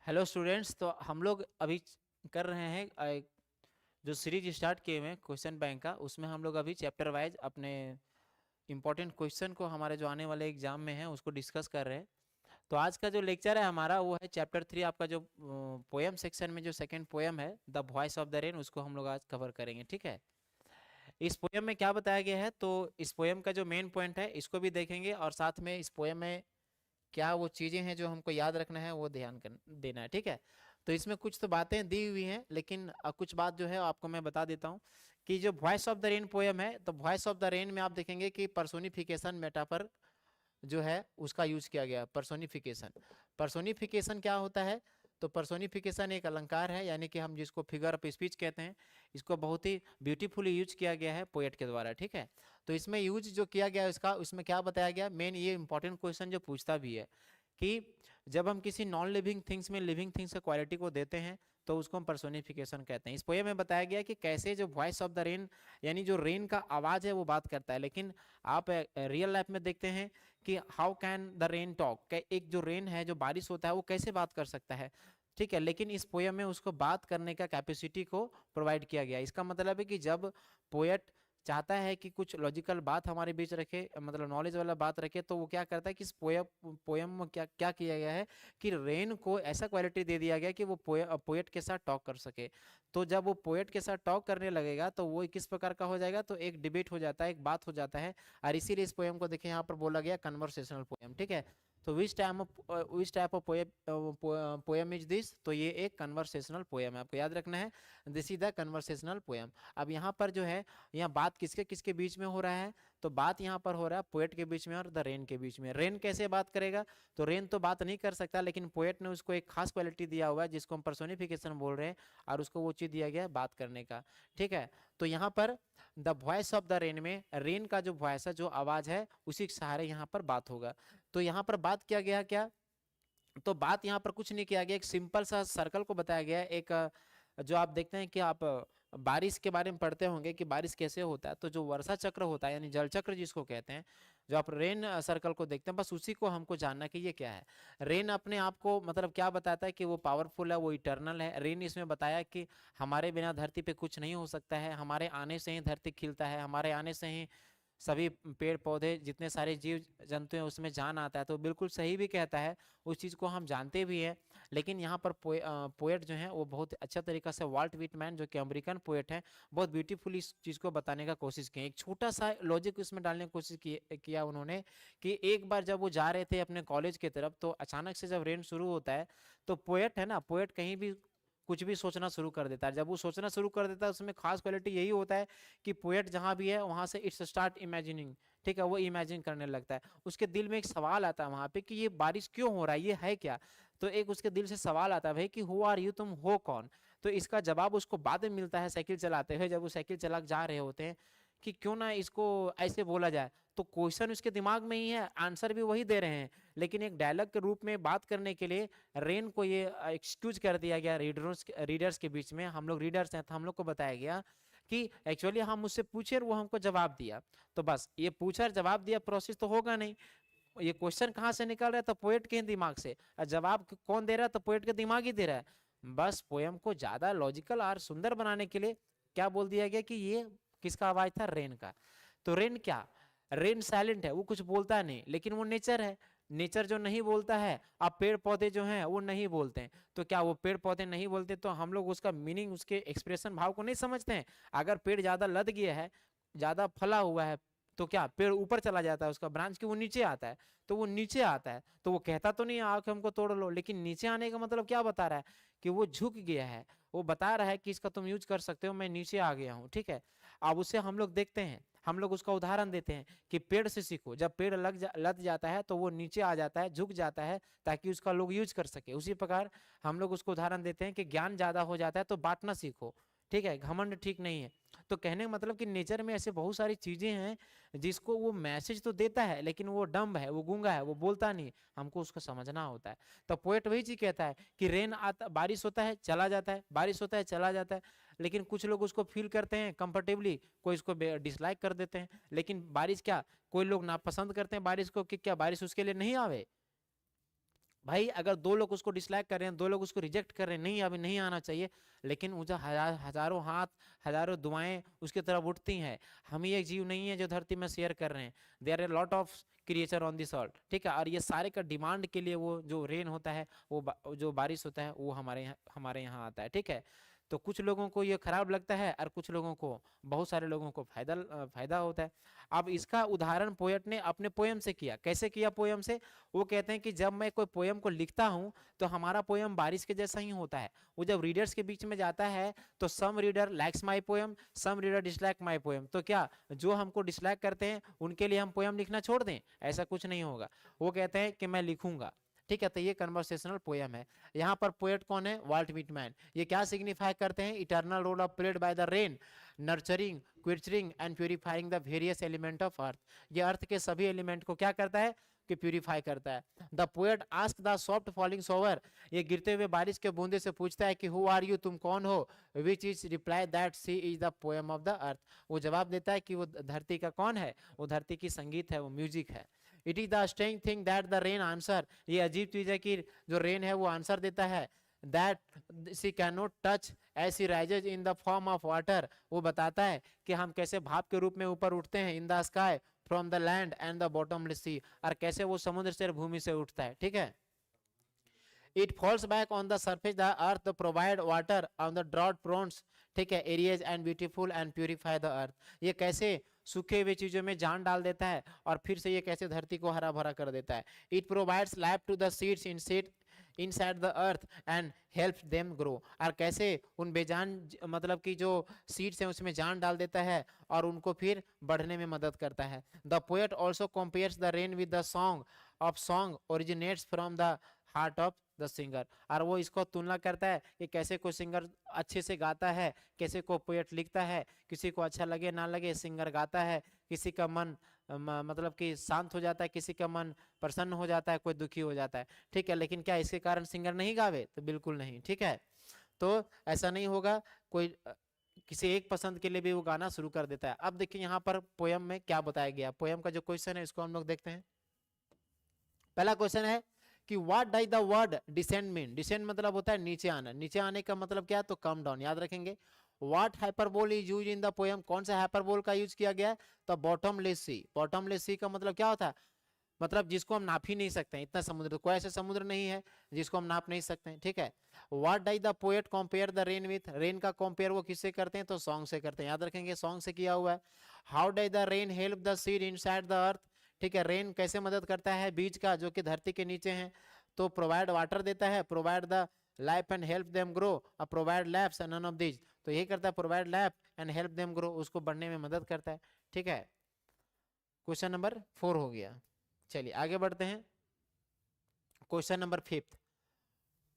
Hello students. तो हम लोग अभी कर रहे हैं जो सीरीज स्टार्ट किए हुए हैं क्वेश्चन बैंक का, उसमें हम लोग अभी चैप्टर वाइज अपने इंपॉर्टेंट क्वेश्चन को हमारे जो आने वाले एग्जाम में है उसको डिस्कस कर रहे हैं। तो आज का जो लेक्चर है हमारा वो है चैप्टर 3, आपका जो पोएम सेक्शन में जो सेकंड पोएम है the voice of the rain, उसको हम लोग आज कवर करेंगे। ठीक है, इस पोएम में क्या बताया गया है, तो इस पोएम का जो मेन पॉइंट है इसको भी देखेंगे और साथ में इस पोएम में क्या वो चीजें हैं जो हमको याद रखना है वो ध्यान कर देना है। ठीक है, तो इसमें कुछ तो बातें दी हुई हैं, लेकिन कुछ बात जो है आपको मैं बता देता हूँ कि जो voice of the rain poem है, तो वॉइस ऑफ द रेन में आप देखेंगे कि पर्सोनिफिकेशन मेटाफर जो है उसका यूज किया गया। पर्सोनिफिकेशन, पर्सोनिफिकेशन क्या होता है, तो पर्सोनिफिकेशन एक अलंकार है, यानी कि हम जिसको फिगर ऑफ स्पीच कहते हैं, इसको बहुत ही ब्यूटीफुली यूज किया गया है पोएट के द्वारा। ठीक है, तो इसमें यूज जो किया गया इसका, उसमें क्या बताया गया, मेन ये इंपॉर्टेंट क्वेश्चन जो पूछता भी है कि जब हम किसी नॉन लिविंग थिंग्स में लिविंग थिंग्स के क्वालिटी को देते हैं तो उसको हम पर्सोनिफिकेशन कहते हैं। इस पोएम में बताया गया कि कैसे जो वॉइस ऑफ द रेन, यानी जो रेन का आवाज है वो बात करता है, लेकिन आप रियल लाइफ में देखते हैं कि how can the rain talk, एक जो रेन है जो बारिश होता है वो कैसे बात कर सकता है। ठीक है, लेकिन इस पोएम में उसको बात करने का कैपेसिटी को प्रोवाइड किया गया। इसका मतलब है कि जब पोएट चाहता है कि कुछ लॉजिकल बात हमारे बीच रखे, मतलब नॉलेज वाला बात रखे, तो वो क्या करता है कि इस पोएम में क्या क्या किया गया है कि रेन को ऐसा क्वालिटी दे दिया गया कि वो पोएट के साथ टॉक कर सके। तो जब वो पोएट के साथ टॉक करने लगेगा तो वो किस प्रकार का हो जाएगा, तो एक डिबेट हो जाता है, एक बात हो जाता है। और इसीलिए इस पोएम को देखिए यहाँ पर बोला गया कन्वर्सेशनल पोएम। ठीक है, तो which type of poem is this, तो ये एक कन्वर्सेशनल पोएम है, आपको याद रखना है, this is the conversational poem. अब यहाँ पर जो है, यहाँ बात किसके किसके बीच में हो रहा है, तो बात यहाँ पर हो रहा है पोएट के बीच में और द रेन के बीच में। रेन कैसे बात करेगा, तो रेन तो बात नहीं कर सकता, लेकिन पोएट ने उसको एक खास क्वालिटी दिया हुआ है जिसको हम पर्सोनिफिकेशन बोल रहे हैं, और उसको वो चीज दिया गया है बात करने का। ठीक है, तो यहाँ पर the voice of the rain में रेन का जो वॉइस है, जो आवाज है, उसी के सहारे यहाँ पर बात होगा। तो यहाँ पर बात किया गया क्या, तो बात यहाँ पर कुछ नहीं किया गया, एक सिंपल सा सर्कल को बताया गया है। एक जो आप देखते हैं कि आप बारिश के बारे में पढ़ते होंगे कि बारिश कैसे होता है, तो जो वर्षा चक्र होता है यानी जल चक्र जिसको कहते हैं, जो आप रेन सर्कल को देखते हैं, बस उसी को हमको जानना कि ये क्या है। रेन अपने आप को मतलब क्या बताता है कि वो पावरफुल है, वो इटर्नल है। रेन इसमें बताया कि हमारे बिना धरती पे कुछ नहीं हो सकता है, हमारे आने से ही धरती खिलता है, हमारे आने से ही सभी पेड़ पौधे जितने सारे जीव जंतु हैं उसमें जान आता है। तो बिल्कुल सही भी कहता है, उस चीज़ को हम जानते भी हैं। लेकिन यहाँ पर पोएट जो है वो बहुत अच्छा तरीका से, वाल्ट विटमैन जो कि अमेरिकन पोएट हैं, बहुत ब्यूटीफुली इस चीज़ को बताने का कोशिश की। एक छोटा सा लॉजिक उसमें डालने की कोशिश किया उन्होंने कि एक बार जब वो जा रहे थे अपने कॉलेज की तरफ, तो अचानक से जब रेन शुरू होता है, तो पोएट है ना, पोएट कहीं भी कुछ भी सोचना शुरू कर देता है। जब वो सोचना शुरू कर देता है, उसमें खास क्वालिटी यही होता है कि पोएट जहां भी है वहां से इट्स स्टार्ट इमेजिनिंग। ठीक है, वो इमेजिन करने लगता है, उसके दिल में एक सवाल आता है वहां पे कि ये बारिश क्यों हो रहा है, ये है क्या। तो एक उसके दिल से सवाल आता है, भाई कि हु आर यू, तुम हो कौन। तो इसका जवाब उसको बाद में मिलता है साइकिल चलाते हुए, जब वो साइकिल चला जा रहे होते हैं, कि क्यों ना इसको ऐसे बोला जाए। तो क्वेश्चन उसके दिमाग में ही है, आंसर भी वही दे रहे हैं, लेकिन एक डायलॉग के रूप में बात करने के लिए रेन को ये एक्सक्यूज कर दिया गया रीडर्स के बीच में। हम लोग रीडर्स हैं तो हम लोग को बताया गया कि एक्चुअली हम उससे पूछे और वो हमको जवाब दिया। तो बस ये पूछा और जवाब दिया, प्रोसेस तो होगा नहीं। ये क्वेश्चन कहाँ से निकल रहा है, तो पोएट के दिमाग से, और जवाब कौन दे रहा है, तो पोएट का दिमाग ही दे रहा है। बस पोएम को ज्यादा लॉजिकल और सुंदर बनाने के लिए क्या बोल दिया गया कि ये किसका आवाज था, रेन का। तो रेन क्या, रेन साइलेंट है, वो कुछ बोलता नहीं, लेकिन वो नेचर है। नेचर जो नहीं बोलता है, अब पेड़ पौधे जो हैं वो नहीं बोलते हैं, तो क्या वो पेड़ पौधे नहीं बोलते तो हम लोग उसका मीनिंग, उसके एक्सप्रेशन भाव को नहीं समझते हैं। अगर पेड़ ज्यादा लद गया है, ज्यादा फला हुआ है, तो क्या पेड़ ऊपर चला जाता है, उसका ब्रांच की वो नीचे आता है, तो वो नीचे आता है, तो वो कहता तो नहीं आके हमको तोड़ लो, लेकिन नीचे आने का मतलब क्या बता रहा है कि वो झुक गया है। वो बता रहा है कि इसका तुम यूज कर सकते हो, मैं नीचे आ गया हूं। ठीक है, अब उसे हम लोग देखते हैं, हम लोग उसका उदाहरण देते हैं कि पेड़ से सीखो। जब पेड़ लद जाता है तो वो नीचे आ जाता है, झुक जाता है, ताकि उसका लोग यूज कर सके। उसी प्रकार हम लोग उसको उदाहरण देते हैं कि ज्ञान ज्यादा हो जाता है तो बांटना सीखो। ठीक है, घमंड ठीक नहीं है। तो कहने का मतलब कि नेचर में ऐसे बहुत सारी चीजें हैं जिसको वो मैसेज तो देता है, लेकिन वो डम्ब है, वो गूंगा है, वो बोलता नहीं, हमको उसको समझना होता है। तो पोएट वही चीज कहता है कि रेन आता, बारिश होता है चला जाता है, बारिश होता है चला जाता है, लेकिन कुछ लोग उसको फील करते हैं कंफर्टेबली, कोई इसको डिसलाइक कर देते हैं। लेकिन बारिश क्या, कोई लोग नापसंद करते हैं बारिश को कि क्या बारिश उसके लिए नहीं आवे। भाई अगर दो लोग उसको डिसलाइक कर रहे हैं, दो लोग उसको रिजेक्ट कर रहे हैं, नहीं अभी नहीं आना चाहिए, लेकिन वो जो हजारों हाथ, हजारों दुआएं उसकी तरफ उठती हैं। हम ही एक जीव नहीं है जो धरती में शेयर कर रहे हैं, there are lot of creature on this earth, ठीक है। और ये सारे का डिमांड के लिए वो जो रेन होता है, वो जो बारिश होता है, वो हमारे यहाँ आता है, ठीक है। तो कुछ लोगों को ये खराब लगता है और कुछ लोगों को, बहुत सारे लोगों को फायदा होता है। अब इसका उदाहरण पोएट ने अपने पोयम से किया। कैसे किया पोयम से? वो कहते हैं कि जब मैं कोई पोयम को लिखता हूँ तो हमारा पोयम बारिश के जैसा ही होता है। वो जब रीडर्स के बीच में जाता है तो some reader likes my poem, some reader dislike my poem. तो क्या जो हमको डिसलाइक करते हैं उनके लिए हम पोयम लिखना छोड़ दें? ऐसा कुछ नहीं होगा। वो कहते हैं कि मैं लिखूंगा, ठीक है। तो ये कन्वर्सेशनल पोयम है। यहाँ पर पोएट कौन है? Walt Whitman. ये क्या सिग्निफाई करते हैं? Eternal role of played by the rain, nurturing, quickening and purifying the various element of earth. ये अर्थ के सभी एलिमेंट को क्या करता है? कि प्यूरिफाई करता है। The poet ask the soft falling shower, ये गिरते हुए बारिश के बूंदे से पूछता है कि हु आर यू, तुम कौन हो? Which is reply that sea is the poem of the earth. वो जवाब देता है कि वो धरती का कौन है? वो धरती की संगीत है, वो म्यूजिक है। It is the strange thing that the rain answer, ये अजीब चीज है कि जो रेन है वो आंसर देता है। That sea can not touch as sea rises in the form of water, वो बताता है कि हम कैसे भाप के रूप में ऊपर उठते हैं in the sky from the land and the bottomless sea, और कैसे वो समुद्र से भूमि से उठता है, ठीक है। It falls back on the surface the earth provide water on the drought prones, ठीक है, areas and beautiful and purify the earth. ये कैसे सूखे हुए चीजों में जान डाल देता है और फिर से ये कैसे धरती को हरा भरा कर देता है। It provides life to the seeds in seed inside the earth and help them grow, और कैसे उन बेजान मतलब कि जो सीड्स हैं उसमें जान डाल देता है और उनको फिर बढ़ने में मदद करता है। The poet also compares the rain with the song of song originates from the heart of the singer, और वो इसको तुलना करता है कि कैसे कोई सिंगर अच्छे से गाता है, कैसे को पोएट लिखता है। किसी को अच्छा लगे ना लगे, सिंगर गाता है, किसी का मन मतलब कि शांत हो जाता है, किसी का मन प्रसन्न हो जाता है, कोई दुखी हो जाता है, ठीक है। लेकिन क्या इसके कारण सिंगर नहीं गावे? तो बिल्कुल नहीं, ठीक है। तो ऐसा नहीं होगा, कोई किसी एक पसंद के लिए भी वो गाना शुरू कर देता है। अब देखिए यहाँ पर पोयम में क्या बताया गया। पोयम का जो क्वेश्चन है इसको हम लोग देखते हैं। पहला क्वेश्चन है कि what does the word descend mean. Descend मतलब होता है नीचे आना, नीचे आने का मतलब क्या है? तो कम डाउन, याद रखेंगे। What hyperbole is use in the poem, कौन सा हाइपरबोल का यूज किया गया है? तो बॉटमलेस सी। बॉटमलेस सी का मतलब क्या होता है? मतलब जिसको हम नाप ही नहीं सकते हैं, इतना समुद्र, तो कोई ऐसा समुद्र नहीं है जिसको हम नाप नहीं सकते हैं, ठीक है। What does the poet compare the rain with, rain का कंपेयर वो किससे करते हैं? तो सॉन्ग से करते हैं, याद रखेंगे, सॉन्ग से किया हुआ है। How does the rain help the seed inside the earth, ठीक है, रेन कैसे मदद करता है बीज का जो कि धरती के नीचे है? तो प्रोवाइड वाटर देता है, provide the life and help them grow, और provide laps and none of this, तो यही करता है, provide lap and help them grow, उसको बढ़ने में मदद करता है, ठीक है। क्वेश्चन नंबर 4 हो गया। चलिए आगे बढ़ते हैं। क्वेश्चन नंबर 5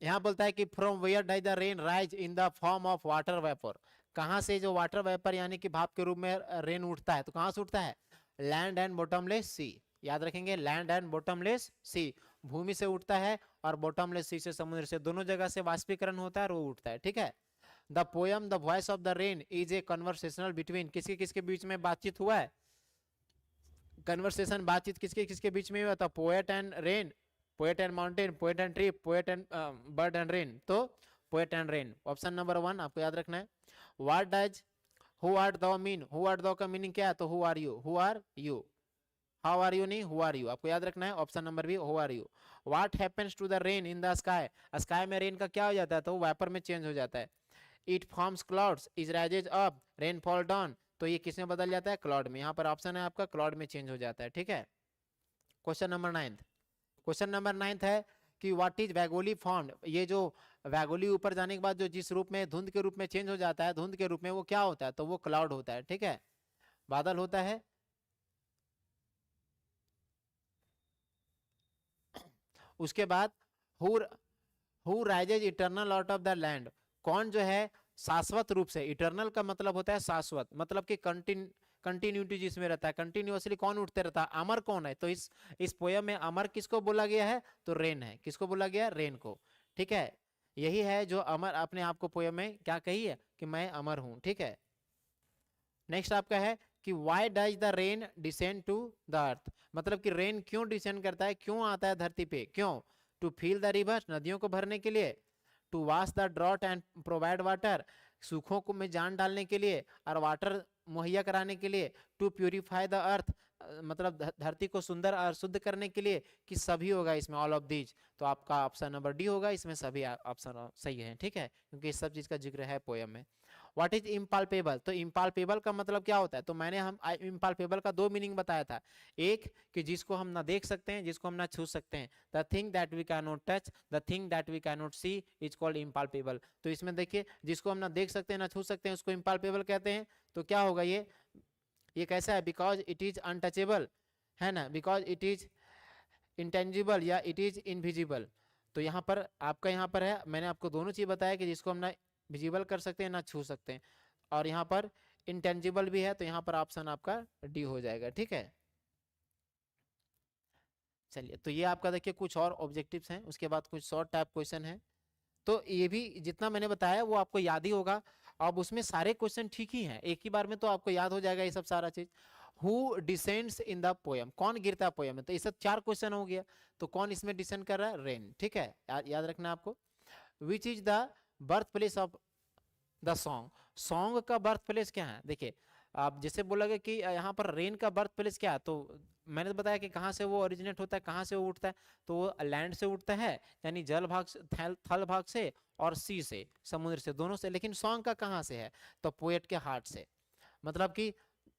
यहाँ बोलता है कि from where does the rain rise in the form of water vapour, कहाँ से जो वाटर वेपर यानी कि भाप के रूप में रेन उठता है? तो कहाँ से उठता है? लैंड एंड बॉटमलेस सी, याद रखेंगे, लैंड एंड बॉटमलेस सी, भूमि से उठता है और बॉटमलेस सी से, समुद्र से, दोनों जगह से वाष्पीकरण होता है और वो उठता है, ठीक है। The poem the voice of the rain is a conversational between, किसके किसके बीच में बातचीत हुआ है? कन्वर्सेशन, बातचीत किसके किसके बीच में हुआ था? Poet and rain, poet and mountain, poet and tree, poet and bird and rain, तो poet and rain. Option number 1 आपको याद रखना है। What does who art thou mean, who art thou का मीनिंग क्या है? तो who are you, who are you, how are you नहीं, हु आर यू, आपको याद रखना है। Option number B, who are you. What happens to the rain in the sky, sky में रेन का क्या हो जाता है? तो वाइपर में चेंज हो जाता है। It forms clouds, is rises up, rain fall down, तो ये किस में बदल जाता है? क्लाउड में। यहाँ पर ऑप्शन है आपका क्लाउड में चेंज हो जाता है, ठीक है। क्वेश्चन नंबर 9, क्वेश्चन नंबर 9 है कि व्हाट इज वैगोली फॉर्म्ड, ये जो वैगोली ऊपर जाने के बाद जो जिस रूप में धुंध के रूप में चेंज हो जाता है, धुंध के रूप में, वो क्या होता है? तो वो क्लाउड होता है, ठीक है, बादल होता है। उसके बाद who rises eternal out of the land, कौन जो है शाश्वत रूप से, इटर्नल का मतलब होता है शाश्वत, मतलब कि कंटिन्यूटी जिसमें रहता है, कंटिन्यूअसली कौन उठते रहता है? अमर कौन है? तो इस पोयम में अमर किसको बोला गया है? तो रेन है। किसको बोला गया? रेन को, ठीक है। यही है जो अमर अपने आप को पोयम में क्या कही है कि मैं अमर हूं, ठीक है। नेक्स्ट आपका है कि why does the rain descend to the earth, मतलब कि रेन क्यों डिसेंड करता है, क्यों आता है धरती पे, क्यों? टू फिल द रिवर, नदियों को भरने के लिए, to wash the drought and provide water, सूखों को में जान डालने के लिए और वाटर मुहैया कराने के लिए, टू प्यूरिफाई द अर्थ, मतलब धरती को सुंदर और शुद्ध करने के लिए, कि सभी होगा इसमें, ऑल ऑफ दीज। तो आपका ऑप्शन नंबर डी होगा, इसमें सभी ऑप्शन सही है, ठीक है, क्योंकि इस सब चीज का जिक्र है पोयम में। व्हाट इज इम्पाल्पेबल, तो इम्पाल्पेबल का मतलब क्या होता है, तो मैंने हम इम्पाल्पेबल का दो मीनिंग बताया था। एक कि जिसको हम ना देख सकते हैं, जिसको हम ना छू सकते हैं, the thing that we can not touch, the thing that we can not see is called impalpable. तो इसमें देखिए, जिसको हम ना देख सकते हैं ना छू सकते हैं उसको इम्पाल्पेबल कहते हैं। तो क्या होगा ये कैसा है, बिकॉज इट इज अनटचेबल, है ना, बिकॉज इट इज इंटेंजिबल या इट इज इनविजिबल। तो यहाँ पर आपका यहाँ पर है, मैंने आपको दोनों चीज बताया कि जिसको हम ना विजिबल कर सकते हैं ना छू सकते हैं, और यहाँ पर इंटेंजिबल भी है, तो यहाँ पर ऑप्शन आपका डी हो जाएगा, ठीक है। चलिए, तो ये आपका देखिए कुछ और ऑब्जेक्टिव्स हैं, उसके बाद कुछ शॉर्ट टाइप क्वेश्चन है। तो ये भी जितना मैंने बताया वो आपको याद ही होगा। अब उसमें सारे क्वेश्चन ठीक ही हैं, एक ही बार में तो आपको याद हो जाएगा ये सब सारा चीज। Who descends in the poem, कौन गिरता है पोयम में, तो ये सब 4 क्वेश्चन हो गया। तो कौन इसमें डिसेंड कर रहा है, रेन, ठीक है, याद रखना आपको। Which is the birth place of the song, song का बर्थ प्लेस क्या है। देखिए, आप जैसे बोलोगे कि यहाँ पर रेन का बर्थ प्लेस क्या है, तो मैंने तो बताया कि कहाँ से वो ओरिजिनेट होता है, कहाँ से वो उठता है, तो वो लैंड से उठता है, यानी जल भाग से, थल भाग से, और सी से, समुद्र से, दोनों से। लेकिन सॉन्ग का कहाँ से है, तो पोएट के हार्ट से। मतलब कि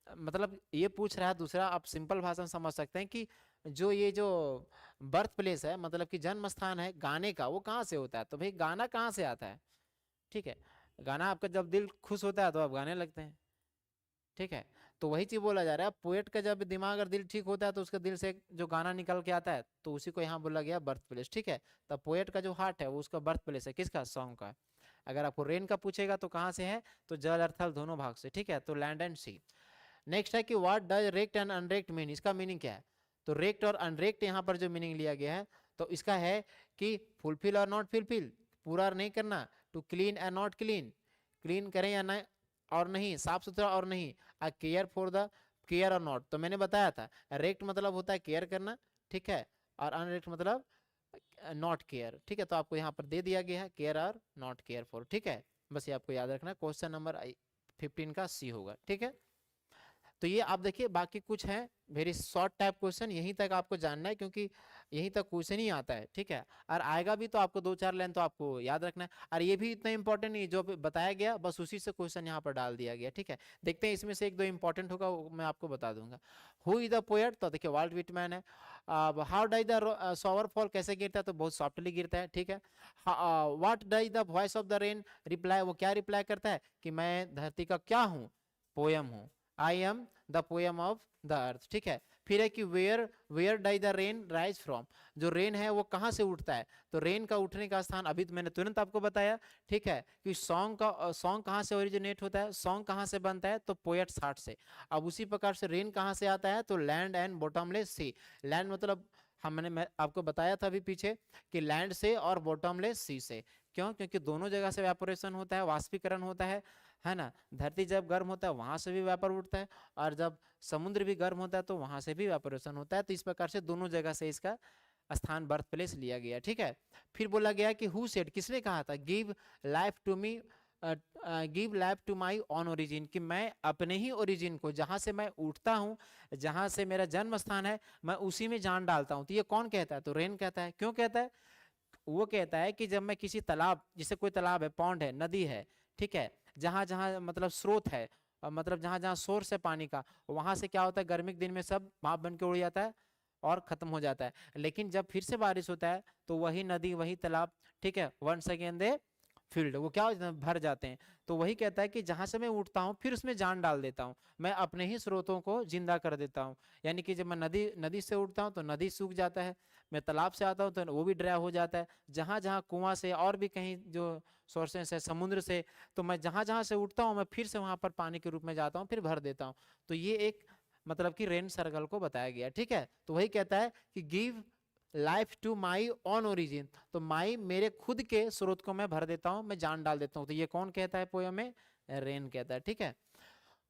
मतलब ये पूछ रहा है दूसरा, आप सिंपल भाषा में समझ सकते हैं कि जो बर्थ प्लेस है, मतलब कि जन्म स्थान है गाने का, वो कहाँ से होता है। तो भाई गाना कहाँ से आता है, ठीक है, गाना आपका जब दिल खुश होता है तो आप गाने लगते हैं, ठीक है। तो वही चीज बोला जा रहा है, पोएट का जब दिमाग और दिल ठीक होता है तो उसके दिल से जो गाना निकल के आता है, तो उसी को यहाँ बोला गया बर्थ प्लेस, ठीक है। तब पोएट का जो हार्ट है वो उसका बर्थ प्लेस है, किसका, सॉन्ग का। अगर आपको रेन का पूछेगा तो कहाँ से है, तो जल और थल दोनों भाग से, ठीक है, तो लैंड एंड सी। नेक्स्ट है कि what does reck and unreck mean, इसका मीनिंग क्या है। तो रेक्ट और अनरेक्ट यहाँ पर जो मीनिंग लिया गया है, तो इसका है कि फुलफिल और नॉट फुलफिल, पूरा नहीं करना, to clean and not clean, clean करें या नहीं और नहीं, साफ सुथरा और नहीं, ah care for the, care और नॉट। तो मैंने बताया था, रेक्ट मतलब होता है केयर करना, ठीक है, और अनरेक्ट मतलब नॉट केयर, ठीक है। तो आपको यहाँ पर दे दिया गया है केयर और नॉट केयर फॉर, ठीक है। बस ये आपको याद रखना, क्वेश्चन नंबर 15 का सी होगा, ठीक है। तो ये आप देखिए, बाकी कुछ है वेरी शॉर्ट टाइप क्वेश्चन, यहीं तक आपको जानना है, क्योंकि यहीं तक क्वेश्चन ही आता है, ठीक है। और आएगा भी तो आपको 2-4 लाइन तो आपको याद रखना है, और ये भी इतना इंपॉर्टेंट नहीं, जो बताया गया बस उसी से क्वेश्चन यहाँ पर डाल दिया गया, ठीक है। देखते हैं इसमें से 1-2 इंपॉर्टेंट होगा, मैं आपको बता दूंगा। हु इज द पोएट, तो देखिए वाल्ट विटमैन है। How does the shower fall, कैसे गिरता है, तो बहुत सॉफ्टली गिरता है, ठीक है। What does the voice of the rain reply, वो क्या रिप्लाई करता है, कि मैं धरती का क्या हूँ, पोयम हूँ, I am the poem of the earth, ठीक है। फिर है कि where did the rain rise from, जो रेन है वो कहाँ से उठता है, तो रेन का उठने का स्थान अभी तो मैंने तुरंत आपको बताया, ठीक है, कि सॉन्ग कहाँ से ओरिजिनेट होता है, सॉन्ग कहाँ से बनता है, तो पोएट्स हार्ट से। अब उसी प्रकार से रेन कहाँ से आता है, तो land and bottomless sea, land मतलब मैं आपको बताया था अभी पीछे कि लैंड से और बॉटमलेस सी से। क्यों, क्योंकि दोनों जगह से वेपोरेशन होता है, वाष्पीकरण होता है ना। धरती जब गर्म होता है वहां से भी वेपर उठता है, और जब समुद्र भी गर्म होता है तो वहां से भी वेपोरेशन होता है। तो इस प्रकार से दोनों जगह से इसका स्थान बर्थ प्लेस लिया गया, ठीक है। फिर बोला गया कि हु सेड, किसने कहा था, give life to me, give life to my own origin, कि मैं अपने ही ओरिजिन को, जहां से मैं उठता हूँ, जहां से मेरा जन्म स्थान है, मैं उसी में जान डालता हूँ। तो ये कौन कहता है, तो रेन कहता है। क्यों कहता है, वो कहता है कि जब मैं किसी तालाब, जैसे कोई तालाब है, पौंड है, नदी है, ठीक है, जहां जहां मतलब स्रोत है, मतलब जहां जहां सोर्स है पानी का, वहां से क्या होता है, गर्मी के दिन में सब भाप बन के उड़ जाता है और खत्म हो जाता है। लेकिन जब फिर से बारिश होता है तो वही नदी, वही तालाब, ठीक है, वंस अगेन दे फील्ड, वो क्या हो जाते हैं, भर जाते हैं। तो वही कहता है कि जहां से मैं उठता हूँ फिर उसमें जान डाल देता हूँ, मैं अपने ही स्रोतों को जिंदा कर देता हूँ। यानी कि जब मैं नदी से उठता हूँ तो नदी सूख जाता है, मैं तालाब से आता हूँ तो वो भी ड्राई हो जाता है, जहां जहां कुआं से और भी कहीं जो सोर्सेस है समुद्र से, तो मैं जहां जहां से उठता हूँ मैं फिर से वहां पर पानी के रूप में जाता हूँ, फिर भर देता हूँ। तो ये एक मतलब कि रेन सर्कल को बताया गया, ठीक है। तो वही कहता है कि give life to my own origin, तो माई मेरे खुद के स्रोत को मैं भर देता हूँ, मैं जान डाल देता हूँ। तो ये कौन कहता है पोयम में, रेन कहता है, ठीक है।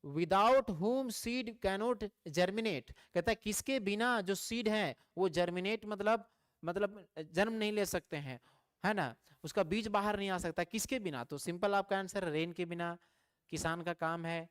विदाउट हुम सीड कैनोट जर्मिनेट, कहता है किसके बिना जो सीड है वो जर्मिनेट मतलब मतलब जन्म नहीं ले सकते हैं, है ना, उसका बीज बाहर नहीं आ सकता, किसके बिना? तो सिंपल आपका आंसर रेन के बिना। किसान का काम है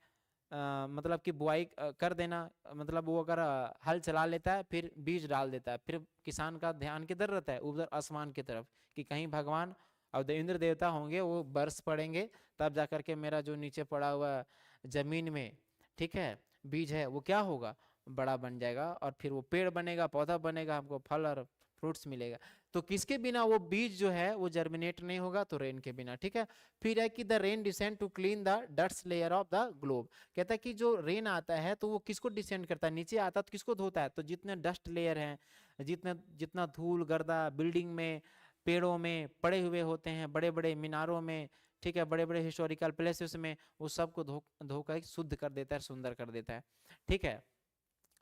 मतलब कि बुआई कर देना, मतलब वो अगर हल चला लेता है फिर बीज डाल देता है, फिर किसान का ध्यान किधर रहता है? उधर आसमान की तरफ, कि कहीं भगवान और इंद्र देवता होंगे, वो बरस पड़ेंगे, तब जा करके मेरा जो नीचे पड़ा हुआ जमीन में, ठीक है, बीज है, वो क्या होगा? बड़ा बन जाएगा, और फिर वो पेड़ बनेगा, पौधा बनेगा, हमको फल और फ्रूट्स मिलेगा। तो किसके बिना वो बीज जो है वो जर्मिनेट नहीं होगा? तो रेन के बिना, ठीक है। फिर है कि the rain descend to clean the dust layer of the globe. कहता है कि जो रेन आता है तो वो किसको डिसेंड करता है? नीचे आता है तो किसको धोता है? तो जितने डस्ट लेयर हैं, जितने जितना धूल गर्दा बिल्डिंग में, पेड़ों में पड़े हुए होते हैं, बड़े बड़े मीनारों में, ठीक है, बड़े बड़े हिस्टोरिकल प्लेसेस में, वो सबको धो कर शुद्ध कर देता है, सुंदर कर देता है, ठीक है।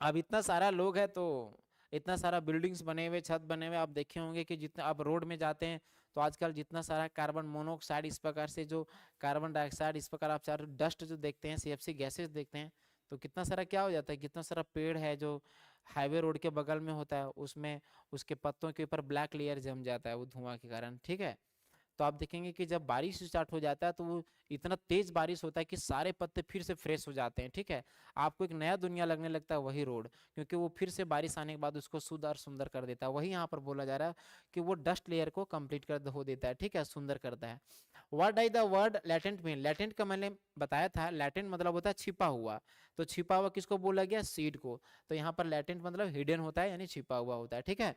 अब इतना सारा लोग है तो इतना सारा बिल्डिंग्स बने हुए, छत बने हुए, आप देखे होंगे कि जितना आप रोड में जाते हैं तो आजकल जितना सारा कार्बन मोनोऑक्साइड, इस प्रकार से जो कार्बन डाइऑक्साइड, इस प्रकार आप सारे डस्ट जो देखते हैं, सीएफसी गैसेस देखते हैं, तो कितना सारा क्या हो जाता है, कितना सारा पेड़ है जो हाईवे रोड के बगल में होता है, उसमें उसके पत्तों के ऊपर ब्लैक लेयर जम जाता है वो धुआं के कारण, ठीक है। तो आप देखेंगे कि जब बारिश स्टार्ट हो जाता है तो वो इतना तेज बारिश होता है कि सारे पत्ते फिर से फ्रेश हो जाते हैं, ठीक है। आपको एक नया दुनिया लगने लगता है वही रोड, क्योंकि वो फिर से बारिश आने के बाद उसको शुद्ध और सुंदर कर देता है। वही यहाँ पर बोला जा रहा है कि वो डस्ट लेयर को कंप्लीट कर हो देता है, ठीक है, सुंदर करता है। What does the word latent mean? Latent का मैंने बताया था, लैटेंट मतलब होता है छिपा हुआ। तो छिपा हुआ किसको बोला गया? सीड को। तो यहाँ पर लैटेंट मतलब हिडन होता है, यानी छिपा हुआ होता है, ठीक है।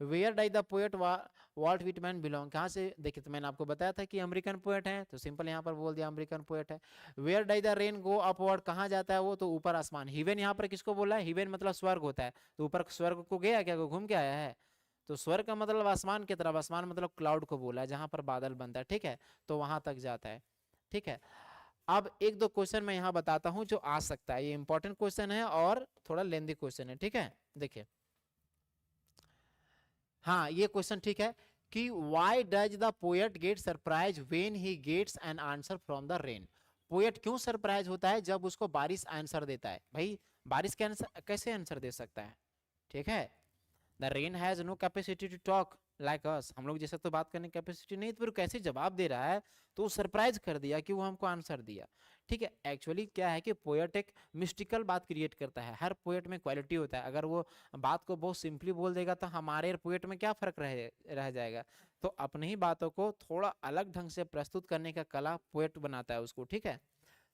Where did the poet Walt Whitman belong? कहाँ से? देखिए, तो मैंने आपको बताया था कि अमेरिकन पोएट है, तो सिंपल यहाँ पर बोल दिया अमेरिकन पोएट है। Where did the rain go upward? कहाँ जाता है वो? तो ऊपर आसमान। हिवेन यहाँ पर किसको बोला है? हिवेन मतलब स्वर्ग होता है, तो ऊपर स्वर्ग को गया क्या? घूम के आया है? तो स्वर्ग का मतलब आसमान की तरफ, आसमान मतलब क्लाउड को बोला है, जहां पर बादल बनता है, ठीक है, तो वहां तक जाता है, ठीक है। अब एक दो क्वेश्चन मैं यहाँ बताता हूँ जो आ सकता है, ये इंपॉर्टेंट क्वेश्चन है और थोड़ा लेंदी क्वेश्चन है, ठीक है। देखिए, हाँ, ये क्वेश्चन ठीक है कि why does the poet get surprise when he gets an answer from the rain? Poet क्यों सरप्राइज होता है जब उसको बारिश आंसर देता है? भाई, बारिश के आंसर कैसे आंसर दे सकता है, ठीक है। The rain has no capacity to talk like us. हम लोग जैसे तो बात करने की कैपेसिटी नहीं, तो फिर कैसे जवाब दे रहा है? तो सरप्राइज कर दिया कि वो हमको आंसर दिया, ठीक है। एक्चुअली क्या है कि पोएट एक मिस्टिकल बात क्रिएट करता है। हर पोएट में क्वालिटी होता है। अगर वो बात को बहुत सिंपली बोल देगा तो हमारे पोएट में क्या फर्क रह जाएगा? तो अपनी ही बातों को थोड़ा अलग ढंग से प्रस्तुत करने का कला पोएट बनाता है उसको, ठीक है।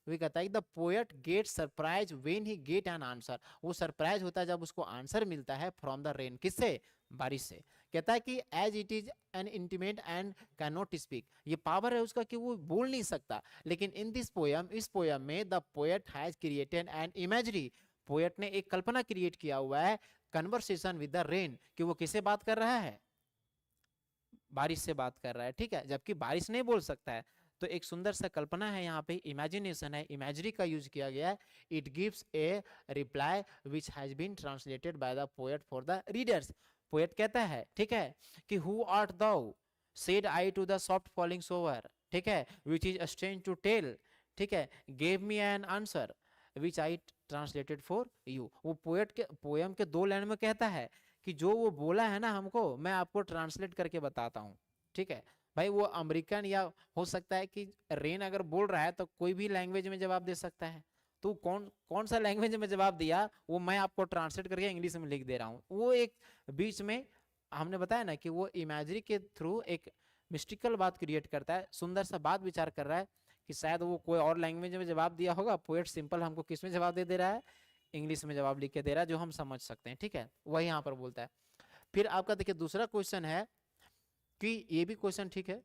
वही कहता है the poet get surprise when he get an answer. वो सरप्राइज होता है जब उसको आंसर मिलता है फ्रॉम द रेन। किससे? बारिश से। कहता है कि as it is an intimate and can not speak. ये पावर है उसका कि वो बोल नहीं सकता, लेकिन इन दिस पोयम, इस पोयम में the poet has created an imagery. Poet ने एक कल्पना क्रिएट किया हुआ है, कन्वर्सेशन विद द रेन, कि वो किससे बात कर रहा है? बारिश से बात कर रहा है, ठीक है, जबकि बारिश नहीं बोल सकता है। तो एक सुंदर सा कल्पना है, यहाँ पे इमेजिनेशन है, इमेजरी का यूज किया गया है। It gives a reply which has been translated by the poet for the readers. Poet कहता है, ठीक है, कि who art thou said I to the soft falling shower, ठीक है, which is strange to tell, ठीक है, gave me an answer which I translated for you. वो पोएट के पोएम के 2 लाइन में कहता है कि जो वो बोला है ना हमको, मैं आपको ट्रांसलेट करके बताता हूँ, ठीक है। भाई, वो अमेरिकन या हो सकता है कि रेन अगर बोल रहा है तो कोई भी लैंग्वेज में जवाब दे सकता है। तो कौन कौन सा लैंग्वेज में जवाब दिया वो मैं आपको ट्रांसलेट करके इंग्लिश में लिख दे रहा हूँ। वो एक बीच में हमने बताया ना कि वो इमेजरी के थ्रू एक मिस्टिकल बात क्रिएट करता है, सुंदर सा बात विचार कर रहा है कि शायद वो कोई और लैंग्वेज में जवाब दिया होगा। पोएट सिंपल हमको किस में जवाब दे रहा है? इंग्लिश में जवाब लिख के दे रहा है, जो हम समझ सकते हैं, ठीक है। वही यहाँ पर बोलता है। फिर आपका देखिए दूसरा क्वेश्चन है कि ये भी क्वेश्चन ठीक है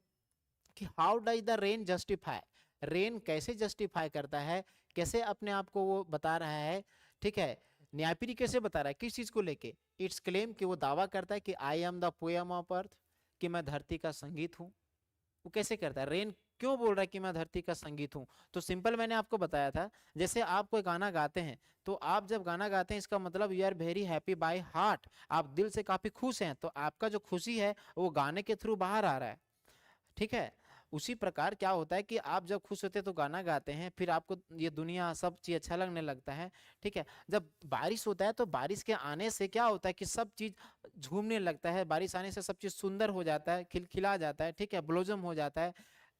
कि how does the rain justify? Rain कैसे जस्टिफाई करता है, कैसे अपने आप को वो बता रहा है, ठीक है, न्यायप्रिय कैसे बता रहा है, किस चीज को लेके? इट्स क्लेम, कि वो दावा करता है कि आई एम द पोएम ऑफ अर्थ, कि मैं धरती का संगीत हूँ। वो कैसे करता है? रेन क्यों बोल रहा है कि मैं धरती का संगीत हूँ? तो सिंपल मैंने आपको बताया था, जैसे आप कोई गाना गाते हैं, तो आप जब गाना गाते हैं इसका मतलब you are very happy by heart, आप दिल से काफी खुश हैं, तो आपका जो खुशी है वो गाने के थ्रू बाहर आ रहा है, ठीक है। उसी प्रकार क्या होता है कि आप जब खुश होते हैं तो गाना गाते हैं, फिर आपको ये दुनिया सब चीज अच्छा लगने लगता है। ठीक है, जब बारिश होता है तो बारिश के आने से क्या होता है कि सब चीज झूमने लगता है, बारिश आने से सब चीज सुंदर हो जाता है, खिलखिला जाता है, ठीक है, ब्लोजम हो जाता है,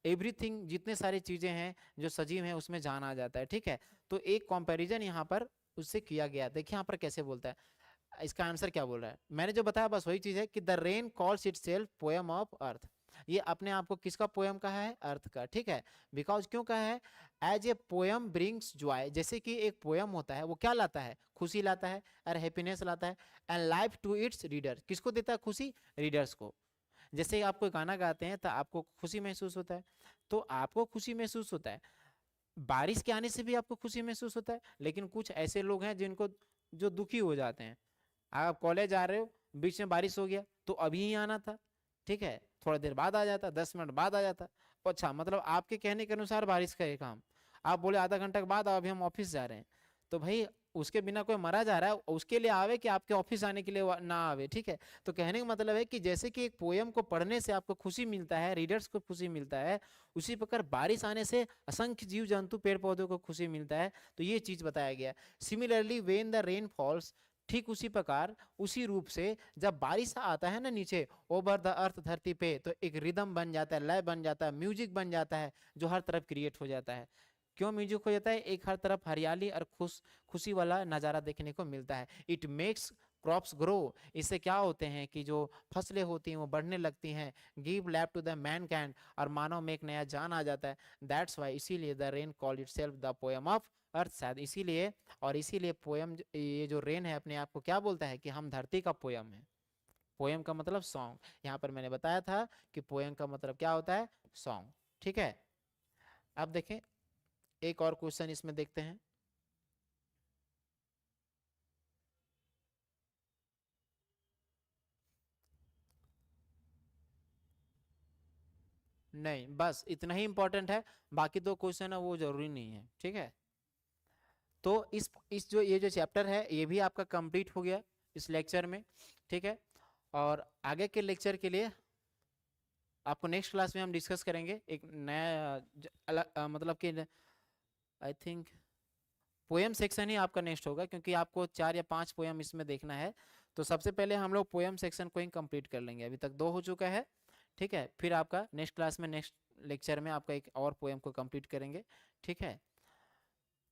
एवरीथिंग जितने सारी चीजें हैं जो सजीव हैं उसमें जान आ जाता है। ठीक है, तो एक कंपैरिजन यहाँ पर उससे किया गया। देखिए यहाँ पर कैसे बोलता है, इसका आंसर क्या बोल रहा है, मैंने जो बताया बस वही चीज है कि the rain calls it self poem of earth. ये अपने आप को किसका पोएम कहा है, अर्थ का। ठीक है, बिकॉज क्यों कहा है, as a poem brings joy, जैसे कि एक पोएम होता है वो क्या लाता है, खुशी लाता है और हैप्पीनेस लाता है, and life to its reader, किसको देता है खुशी, रीडर्स को। जैसे आप कोई गाना गाते हैं तो आपको खुशी महसूस होता है, तो आपको खुशी महसूस होता है, बारिश के आने से भी आपको खुशी महसूस होता है। लेकिन कुछ ऐसे लोग हैं जिनको जो दुखी हो जाते हैं, आप कॉलेज आ रहे हो, बीच में बारिश हो गया तो अभी ही आना था, ठीक है, थोड़ा देर बाद आ जाता, 10 मिनट बाद आ जाता। अच्छा, मतलब आपके कहने के अनुसार बारिश का ये काम, आप बोले आधा घंटा के बाद अभी हम ऑफिस जा रहे हैं, तो भाई उसके बिना कोई मरा जा रहा है, उसके लिए आवे कि आपके ऑफिस आने के लिए ना आवे। ठीक है, तो कहने का मतलब है कि जैसे कि एक पोयम को पढ़ने से आपको खुशी मिलता है, रीडर्स को खुशी मिलता है, उसी प्रकार बारिश आने से असंख्य जीव जंतु पेड़ पौधों को खुशी मिलता है। तो ये चीज बताया गया। Similarly when the rain false, ठीक उसी प्रकार उसी रूप से जब बारिश आता है ना नीचे ओवर द अर्थ, धरती पे, तो एक रिदम बन जाता है, लय बन जाता है, म्यूजिक बन जाता है जो हर तरफ क्रिएट हो जाता है। क्यों म्यूजिक हो जाता है, एक हर तरफ हरियाली और खुशी वाला नज़ारा देखने को मिलता है। इट मेक्स क्रॉप्स ग्रो, इससे क्या होते हैं कि जो फसलें होती हैं वो बढ़ने लगती हैं। Give life to the mankind, और मानव में एक नया जान आ जाता है। दैट्स वाई, इसीलिए the rain called itself the poem of earth, शायद इसीलिए, और इसीलिए पोएम, ये जो रेन है अपने आप को क्या बोलता है कि हम धरती का पोएम है। पोएम का मतलब सॉन्ग, यहाँ पर मैंने बताया था कि पोएम का मतलब क्या होता है, सॉन्ग। ठीक है, अब देखें एक और क्वेश्चन इसमें देखते हैं। नहीं, बस इतना ही इंपॉर्टेंट है, बाकी दो क्वेश्चन है वो जरूरी नहीं है। ठीक है, तो इस जो ये जो चैप्टर है ये भी आपका कंप्लीट हो गया इस लेक्चर में। ठीक है, और आगे के लेक्चर के लिए आपको नेक्स्ट क्लास में हम डिस्कस करेंगे एक नया मतलब कि आई थिंक पोएम सेक्शन ही आपका नेक्स्ट होगा, क्योंकि आपको 4 या 5 पोएम इसमें देखना है। तो सबसे पहले हम लोग पोएम सेक्शन को ही कंप्लीट कर लेंगे, अभी तक 2 हो चुका है। ठीक है, फिर आपका नेक्स्ट क्लास में, नेक्स्ट लेक्चर में आपका एक और पोएम को कंप्लीट करेंगे। ठीक है,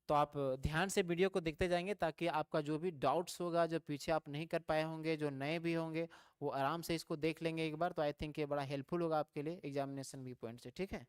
तो आप ध्यान से वीडियो को देखते जाएंगे ताकि आपका जो भी डाउट्स होगा, जो पीछे आप नहीं कर पाए होंगे, जो नए भी होंगे, वो आराम से इसको देख लेंगे एक बार। तो आई थिंक ये बड़ा हेल्पफुल होगा आपके लिए एग्जामिनेशन भी पॉइंट से। ठीक है।